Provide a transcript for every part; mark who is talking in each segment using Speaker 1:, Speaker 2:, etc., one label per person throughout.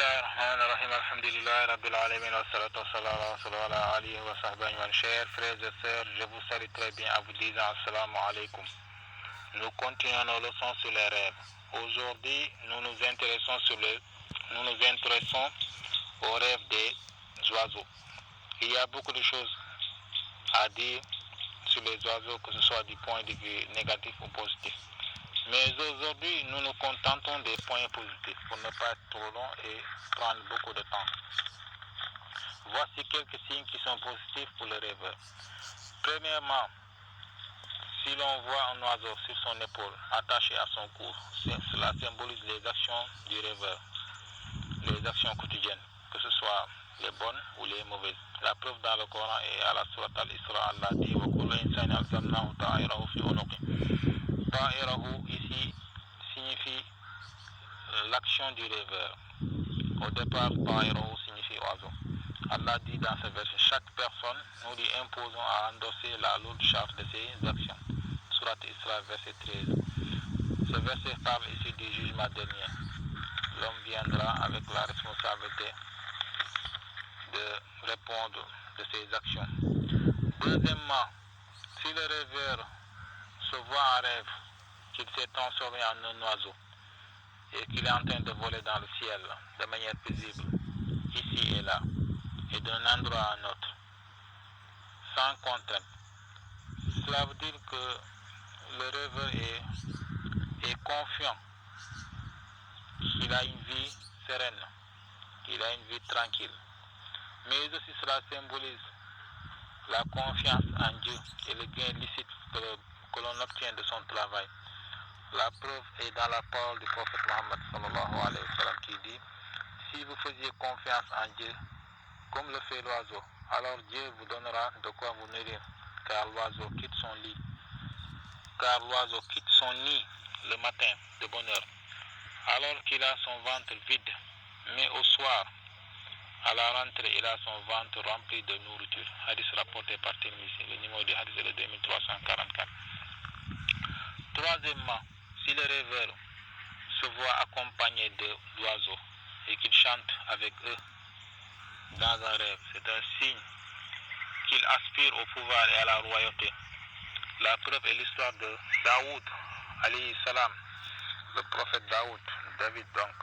Speaker 1: Bismillahirrahmanirrahim, alhamdulillah, rabbil alamin, wa salatu wa salam ala rasulullah, ala alihi wa sahbihi. Chers frères et sœurs, je vous salue très bien en vous disant assalamu alaikum. Nous continuons nos leçons sur les rêves. Aujourd'hui, nous nous intéressons aux rêves des oiseaux. Il y a beaucoup de choses à dire sur les oiseaux, que ce soit du point de vue négatif ou positif. Mais aujourd'hui, nous nous contentons des points positifs pour ne pas être trop long et prendre beaucoup de temps. Voici quelques signes qui sont positifs pour le rêveur. Premièrement, si l'on voit un oiseau sur son épaule attaché à son cou, cela symbolise les actions du rêveur, les actions quotidiennes, que ce soit les bonnes ou les mauvaises. La preuve dans le Coran est à la sourate Al-Isra, Allah dit wa kullu insani alzamnahu ta'irahu fi unuqi. Ta'irahu ici signifie l'action du rêveur. Au départ, ta'irahu signifie oiseau. Allah dit dans ce verset, chaque personne, nous lui imposons à endosser la lourde charge de ses actions. Surat Isra, verset 13. Ce verset parle ici du jugement dernier. L'homme viendra avec la responsabilité de répondre de ses actions. Deuxièmement, si le rêveur se voit en rêve qu'il s'est transformé en un oiseau et qu'il est en train de voler dans le ciel de manière paisible, ici et là, et d'un endroit à un autre, sans contrainte. Cela veut dire que le rêveur est confiant qu'il a une vie sereine, qu'il a une vie tranquille. Mais aussi cela symbolise la confiance en Dieu et le gain licite que l'on obtient de son travail. La preuve est dans la parole du prophète Mohammed sallallahu alayhi wa sallam qui dit: si vous faisiez confiance en Dieu comme le fait l'oiseau, alors Dieu vous donnera de quoi vous nourrir, car l'oiseau quitte son nid le matin de bonne heure, alors qu'il a son ventre vide, mais au soir, à la rentrée, il a son ventre rempli de nourriture. Hadith rapporté par Tirmizi, le numéro du hadith est le 2344. Troisièmement, si le rêveur se voit accompagné d'oiseaux et qu'il chante avec eux dans un rêve, c'est un signe qu'il aspire au pouvoir et à la royauté. La preuve est l'histoire de Daoud, alayhi salam, le prophète David donc.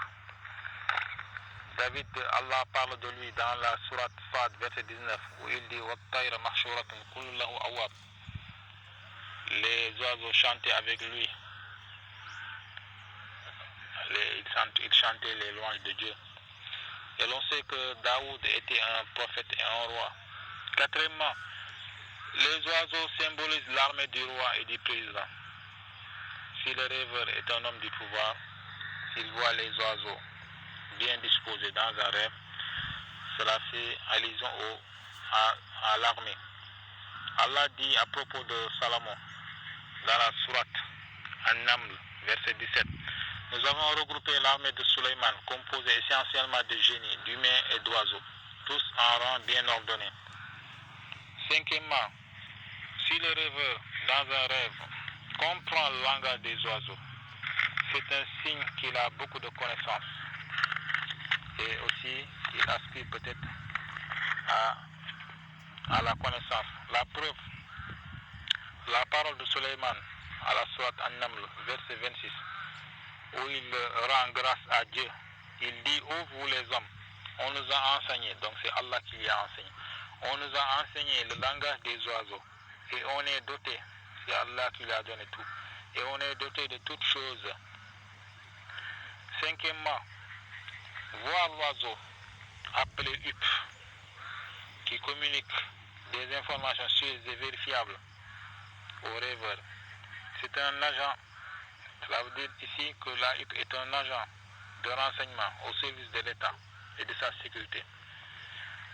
Speaker 1: David, Allah parle de lui dans la sourate Fad, verset 19, où il dit وَالطَّيْرَ مَحْشُورَةٌ كُلٌّ لَهُ أَوَّابٌ. Les oiseaux chantaient avec lui. Ils chantaient les louanges de Dieu. Et l'on sait que Daoud était un prophète et un roi. Quatrièmement, les oiseaux symbolisent l'armée du roi et du président. Si le rêveur est un homme du pouvoir, s'il voit les oiseaux bien disposés dans un rêve, cela fait allusion à l'armée. Allah dit à propos de Salomon, dans la sourate s.naml, verset 17, nous avons regroupé l'armée de Sulayman, composée essentiellement de génies, d'humains et d'oiseaux, tous en rang bien ordonné. Cinquièmement, si le rêveur, dans un rêve, comprend le langage des oiseaux, c'est un signe qu'il a beaucoup de connaissances. Et aussi, il aspire peut-être à la connaissance. La preuve, la parole de Sulayman à la sourate An-Naml, verset 26, où il rend grâce à Dieu. Il dit: ô vous les hommes, on nous a enseigné, donc c'est Allah qui lui a enseigné, on nous a enseigné le langage des oiseaux, et on est doté, c'est Allah qui lui a donné tout, et on est doté de toutes choses. Cinquièmement, voir l'oiseau appelé Up, qui communique des informations sûres et vérifiables au rêveur. C'est un agent, cela veut dire ici que la Up est un agent de renseignement au service de l'État et de sa sécurité.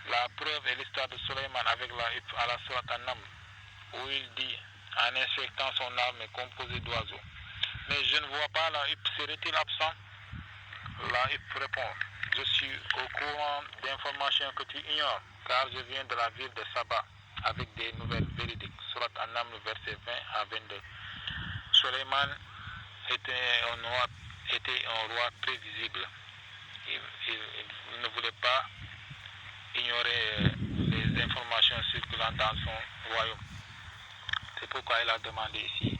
Speaker 1: La preuve est l'histoire de Sulayman avec la Up à la sourate An-Naml, où il dit, en inspectant son armée composée d'oiseaux: mais je ne vois pas la Up, serait-il absent? La Up répond: je suis au courant d'informations que tu ignores, car je viens de la ville de Saba avec des nouvelles véridiques. Surat An-Naml, verset 20 à 22. Sulayman était un roi prévisible. il ne voulait pas ignorer les informations circulant dans son royaume. C'est pourquoi il a demandé ici,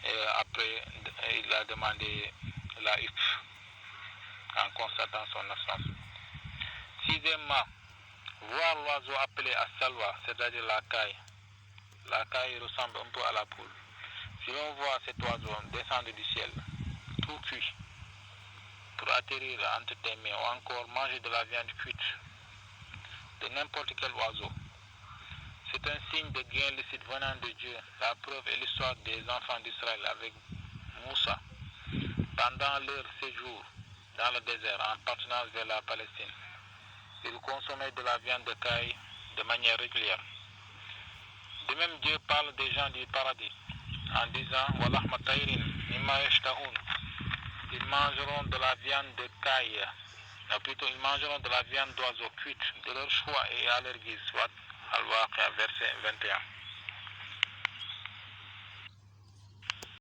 Speaker 1: et après il a demandé la if en constatant son absence. Sixièmement, voir l'oiseau appelé à salwa, c'est-à-dire la caille. La caille ressemble un peu à la poule. Si l'on voit cet oiseau descendre du ciel, tout cuit, pour atterrir entre tes mains ou encore manger de la viande cuite de n'importe quel oiseau, c'est un signe de gain licite venant de Dieu. La preuve est l'histoire des enfants d'Israël avec Moussa pendant leur séjour dans le désert en partenance vers la Palestine. Ils consommaient de la viande de caille de manière régulière. De même, Dieu parle des gens du paradis en disant « Walahma tayrin mimma yashtahun » Ils mangeront de la viande de caille, plutôt ils mangeront de la viande d'oiseau cuite de leur choix et à leur guise. Soit Al-Waqi'a, verset 21.